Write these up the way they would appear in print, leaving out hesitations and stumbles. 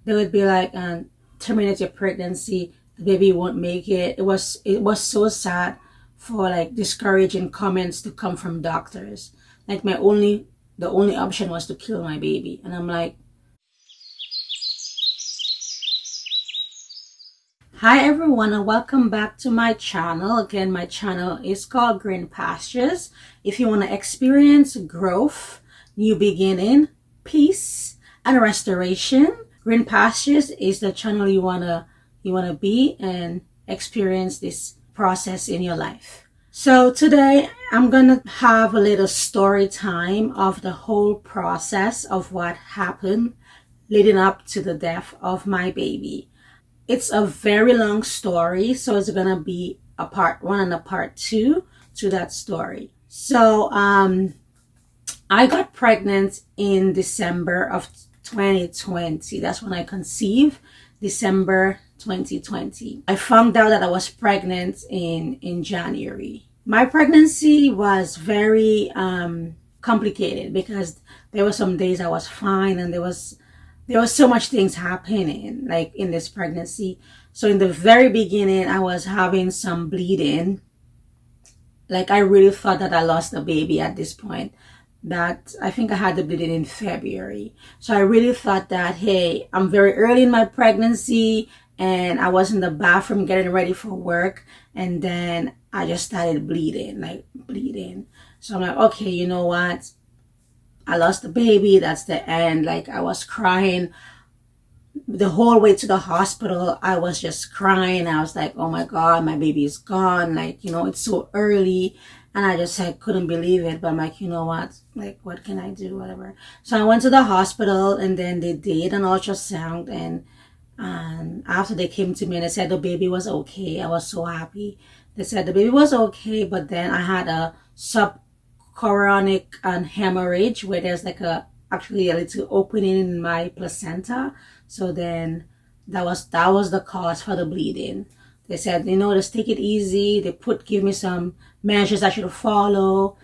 they would be like, terminate your pregnancy, the baby won't make it. It was so sad for like discouraging comments to come from doctors. Like the only option was to kill my baby. And I'm like, hi everyone, and welcome back to my channel. Again, my channel is called Green Pastures. If you want to experience growth, new beginning, peace, and restoration, Green Pastures is the channel you wanna be and experience this process in your life. So today I'm gonna have a little story time of the whole process of what happened leading up to the death of my baby. It's a very long story, so it's gonna be a part one and a part two to that story. So I got pregnant in December of 2020. That's when I conceived, December 2020. I found out that I was pregnant in January. My pregnancy was very complicated because there were some days I was fine, and there was so much things happening like in this pregnancy. So in the very beginning, I was having some bleeding. Like I really thought that I lost the baby at this point. That I think I had the bleeding in February. So I really thought that, hey, I'm very early in my pregnancy and I was in the bathroom getting ready for work, and then I just started bleeding, like bleeding. So I'm like, okay, you know what? I lost the baby. That's the end. Like I was crying the whole way to the hospital. I was just crying. I was like, oh my God, my baby is gone. Like, it's so early. And I just like couldn't believe it. But I'm like, you know what? Like, what can I do? Whatever. So I went to the hospital, and then they did an ultrasound, and after they came to me and they said the baby was okay, I was so happy. They said the baby was okay, but then I had a subchorionic hemorrhage where there's like actually a little opening in my placenta. So then that was the cause for the bleeding. They said, just take it easy. Give me some measures I should follow.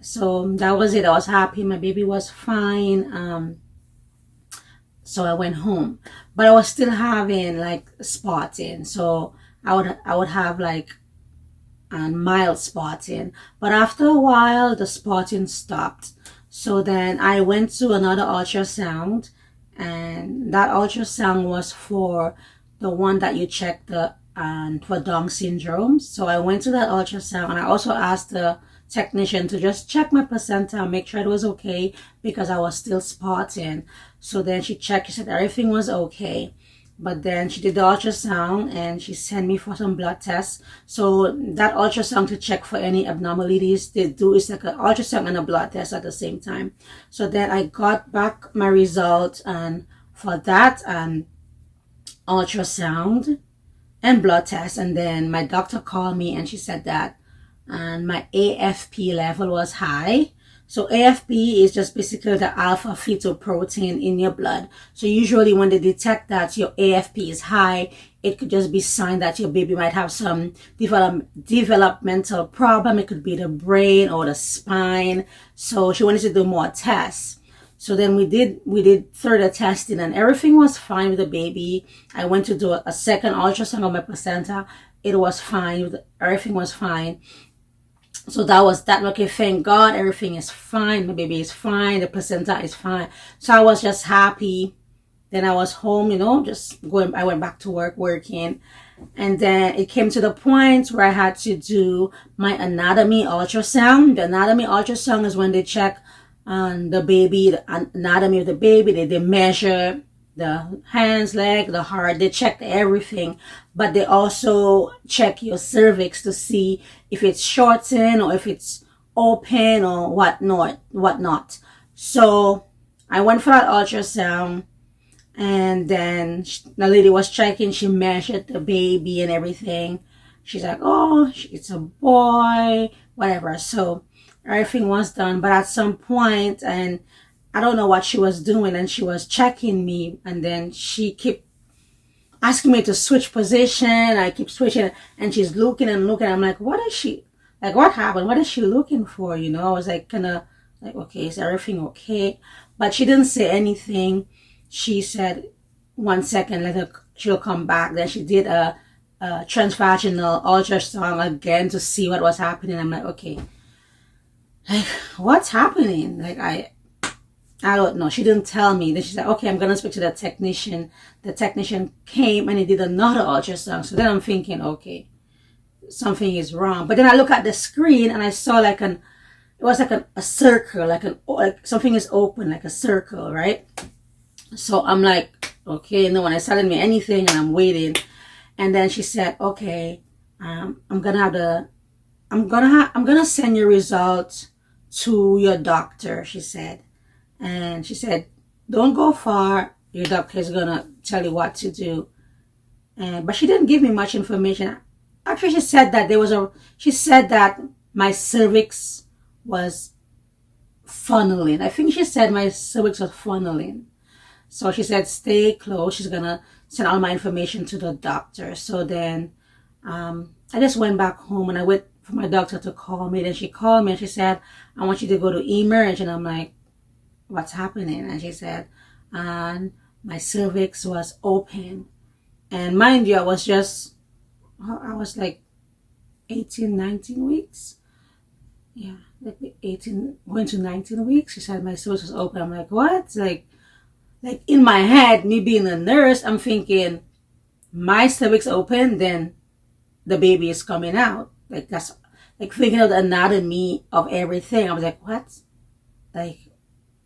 So that was it. I was happy. My baby was fine. So I went home, but I was still having like spotting. So I would have like mild spotting, but after a while the spotting stopped. So then I went to another ultrasound, and that ultrasound was for the one that you check the for Down syndrome. So I went to that ultrasound, and I also asked the technician to just check my placenta and make sure it was okay because I was still spotting. So then she checked, she said everything was okay. But then she did the ultrasound and she sent me for some blood tests. So that ultrasound to check for any abnormalities they do is like an ultrasound and a blood test at the same time. So then I got back my result, and for that ultrasound and blood test, and then my doctor called me and she said that and my AFP level was high. So AFP is just basically the alpha fetoprotein in your blood. So usually when they detect that your AFP is high, it could just be a sign that your baby might have some developmental problem. It could be the brain or the spine. So she wanted to do more tests. So then we did further testing, and everything was fine with the baby. I went to do a second ultrasound of my placenta. It was fine. Everything was fine. So that was that. Okay, thank God, everything is fine. My baby is fine. The placenta is fine. So I was just happy. Then I was home, just going. I went back to work, working. And then it came to the point where I had to do my anatomy ultrasound. The anatomy ultrasound is when they check on the baby, the anatomy of the baby. They measure the hands, leg, the heart. They check everything, but they also check your cervix to see if it's shortened or if it's open or whatnot. So I went for that ultrasound, and then the lady was checking. She measured the baby and everything. She's like, oh, it's a boy, whatever. So everything was done, but at some point, and I don't know what she was doing, and she was checking me, and then she kept asking me to switch position. I keep switching, and she's looking and looking. I'm like, what is she, like, what happened? What is she looking for? I was like, kind of like, okay, is everything okay? But she didn't say anything. She said, 1 second, she'll come back. Then she did a transvaginal ultrasound again to see what was happening. I'm like, okay, like, what's happening? Like, I don't know. She didn't tell me. Then she said, okay, I'm going to speak to the technician. The technician came and he did another ultrasound. So then I'm thinking, okay, something is wrong. But then I look at the screen and I saw like it was like a circle, like something is open, like a circle, right? So I'm like, okay, no one is telling me anything, and I'm waiting. And then she said, okay, I'm gonna send your results to your doctor, she said. And she said, don't go far. Your doctor is gonna tell you what to do. But she didn't give me much information. Actually, she said that my cervix was funneling. I think she said my cervix was funneling. So she said, stay close. She's gonna send all my information to the doctor. So then I just went back home and I wait for my doctor to call me. Then she called me and she said, I want you to go to eMERGE. And I'm like, what's happening? And she said, and my cervix was open. And mind you, I was like 18, 19 weeks. Yeah, like 18, going to 19 weeks. She said my cervix was open. I'm like, what? Like in my head, me being a nurse, I'm thinking my cervix open, then the baby is coming out. Like, that's like thinking of the anatomy of everything. I was like, what? Like,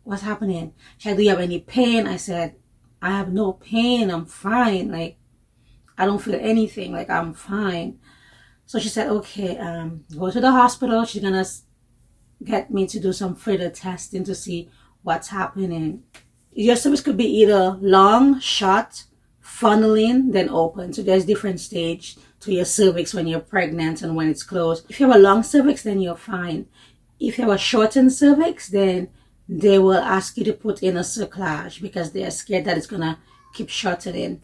what's happening? She said, do you have any pain? I said, I have no pain. I'm fine. Like, I don't feel anything. Like, I'm fine. So she said, okay, go to the hospital. She's gonna get me to do some further testing to see what's happening. Your cervix could be either long, short, funneling, then open. So there's different stage to your cervix when you're pregnant and when it's closed. If you have a long cervix, then you're fine. If you have a shortened cervix, then they will ask you to put in a cerclage because they're scared that it's gonna keep shortening.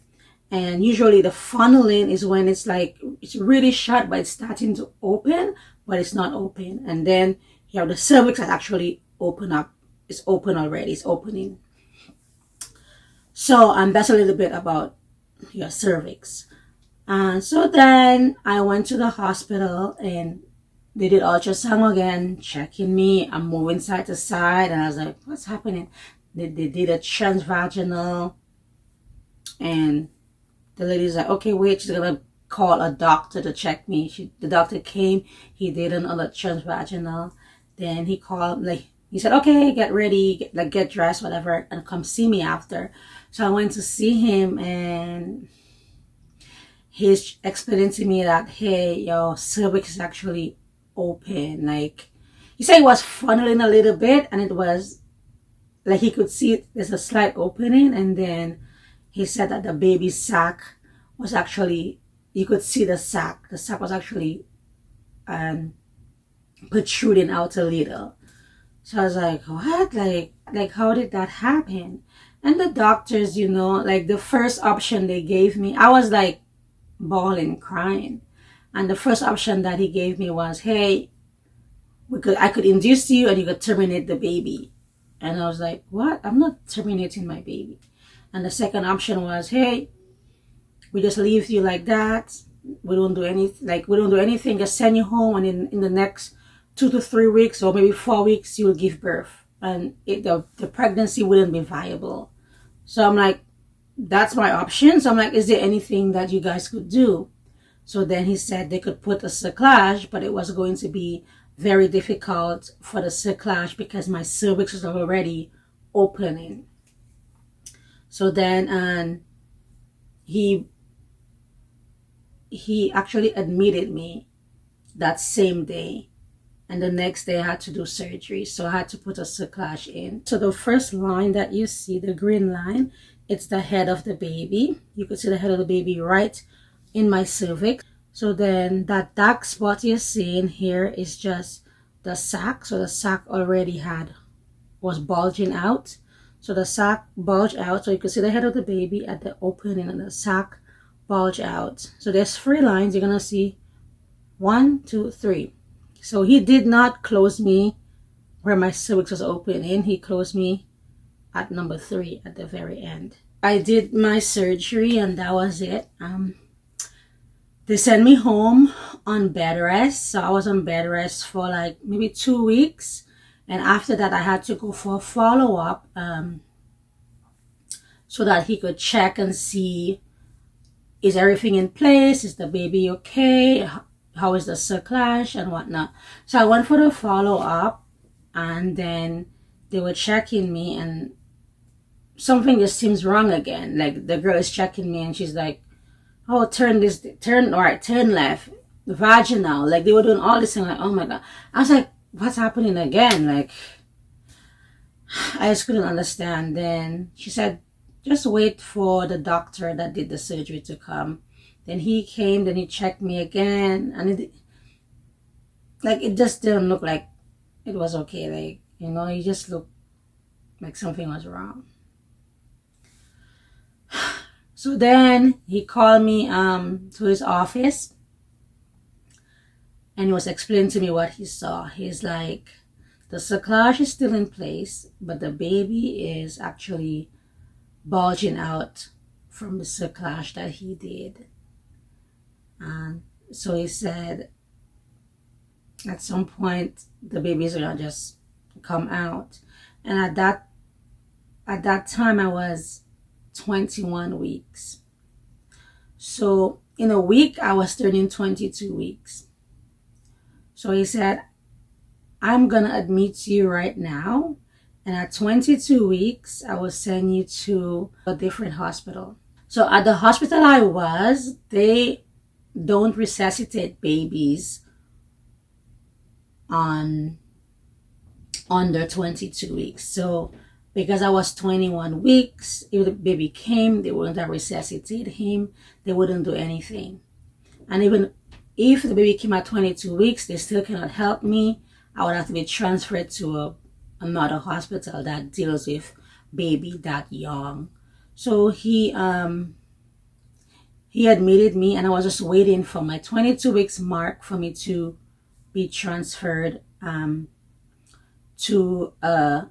And usually the funneling is when it's like, it's really short, but it's starting to open, but it's not open. And then you have the cervix that actually open up. It's open already, it's opening. So that's a little bit about your cervix. And so then I went to the hospital and they did ultrasound again, checking me. I'm moving side to side. And I was like, what's happening? They did a transvaginal. And the lady's like, okay, wait, she's going to call a doctor to check me. The doctor came. He did another transvaginal. Then he called, like, he said, okay, get ready, get dressed, whatever, and come see me after. So I went to see him and he's explaining to me that, hey, your cervix is actually open. Like, he said it was funneling a little bit and it was like he could see there's a slight opening. And then he said that the baby sac was actually, you could see the sac. The sac was actually protruding out a little. So I was like, what? Like how did that happen? And the doctors, like the first option they gave me, I was like bawling, crying. And the first option that he gave me was, hey, I could induce you and you could terminate the baby. And I was like, what? I'm not terminating my baby. And the second option was, hey, we just leave you like that. We don't do anything, just send you home, and in the next 2 to 3 weeks or maybe 4 weeks, you will give birth. And the pregnancy wouldn't be viable. So I'm like, that's my option. So I'm like, is there anything that you guys could do? So then he said they could put a cerclage, but it was going to be very difficult for the cerclage because my cervix was already opening. So then he actually admitted me that same day. And the next day I had to do surgery. So I had to put a cerclage in. So the first line that you see, the green line, it's the head of the baby. You could see the head of the baby right in my cervix. So then that dark spot you're seeing here is just the sac. So the sac already was bulging out. So the sac bulged out. So you could see the head of the baby at the opening and the sac bulge out. So there's 3 lines. You're going to see 1, 2, 3. So he did not close me where my cervix was opening. He closed me at number 3 at the very end. I did my surgery and that was it. They sent me home on bed rest. So I was on bed rest for like maybe 2 weeks. And after that, I had to go for a follow-up so that he could check and see, is everything in place? Is the baby okay? How is the cerclage and whatnot? So I went for the follow-up, and then they were checking me, and something just seems wrong again. Like the girl is checking me and she's like, oh, turn right, turn left, vaginal. Like they were doing all this thing. Like, oh my God. I was like, what's happening again? Like, I just couldn't understand. Then she said, just wait for the doctor that did the surgery to come. Then he came, then he checked me again. And it just didn't look like it was okay. Like, he just looked like something was wrong. So then he called me to his office and he was explaining to me what he saw. He's like, the cerclage is still in place, but the baby is actually bulging out from the cerclage that he did. And so he said at some point the baby's gonna just come out. And at that time I was 21 weeks. So in a week I was turning 22 weeks. So he said, I'm gonna admit you right now, and at 22 weeks I will send you to a different hospital. So at the hospital I was, they don't resuscitate babies on under 22 weeks. So because I was 21 weeks, if the baby came, they wouldn't resuscitate him. They wouldn't do anything. And even if the baby came at 22 weeks, they still cannot help me. I would have to be transferred to another hospital that deals with baby that young. So he admitted me, and I was just waiting for my 22 weeks mark for me to be transferred to a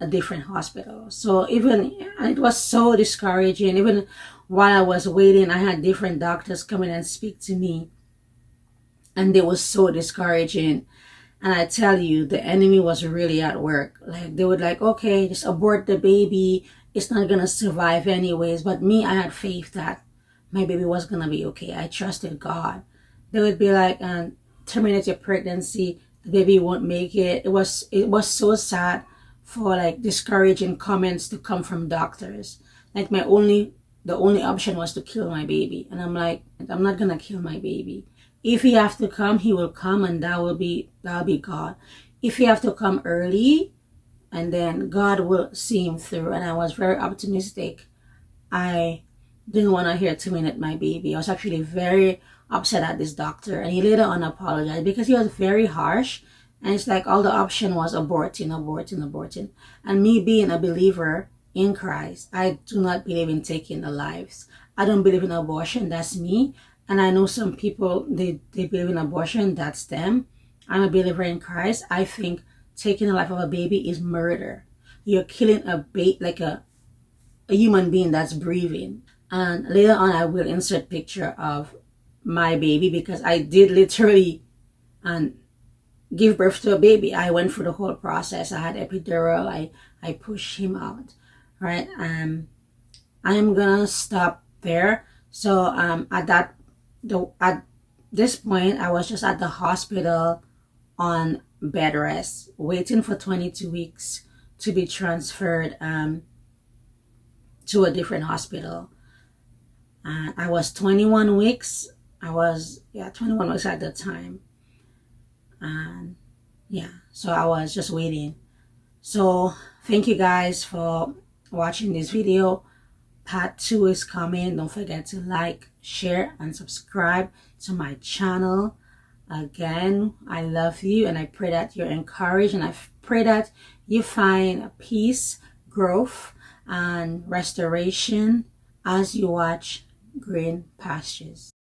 different hospital. So it was so discouraging. Even while I was waiting, I had different doctors come in and speak to me, and it was so discouraging. And I tell you, the enemy was really at work. Like they would okay, just abort the baby. It's not gonna survive anyways. But me, I had faith that my baby was gonna be okay. I trusted God. They would be like, terminate your pregnancy. The baby won't make it. It was so sad for discouraging comments to come from doctors. Like the only option was to kill my baby. And I'm like, I'm not gonna kill my baby. If he have to come, he will come, and that'll be God. If he have to come early, and then God will see him through. And I was very optimistic. I didn't want to hear terminate my baby. I was actually very upset at this doctor, and he later on apologized because he was very harsh. And it's like all the option was aborting. And me being a believer in Christ, I do not believe in taking the lives. I don't believe in abortion. That's me. And I know some people, they believe in abortion. That's them. I'm a believer in Christ. I think taking the life of a baby is murder. You're killing a human being that's breathing. And later on, I will insert picture of my baby because I did literally give birth to a baby. I went through the whole process. I had epidural. I pushed him out. Right. I am gonna stop there. So at this point, I was just at the hospital on bed rest, waiting for 22 weeks to be transferred to a different hospital. I was 21 weeks. I was 21 weeks at the time. And so I was just waiting. So thank you guys for watching this video. Part 2 is coming. Don't forget to like, share, and subscribe to my channel. Again, I love you, and I pray that you're encouraged, and I pray that you find peace, growth, and restoration as you watch Green Pastures.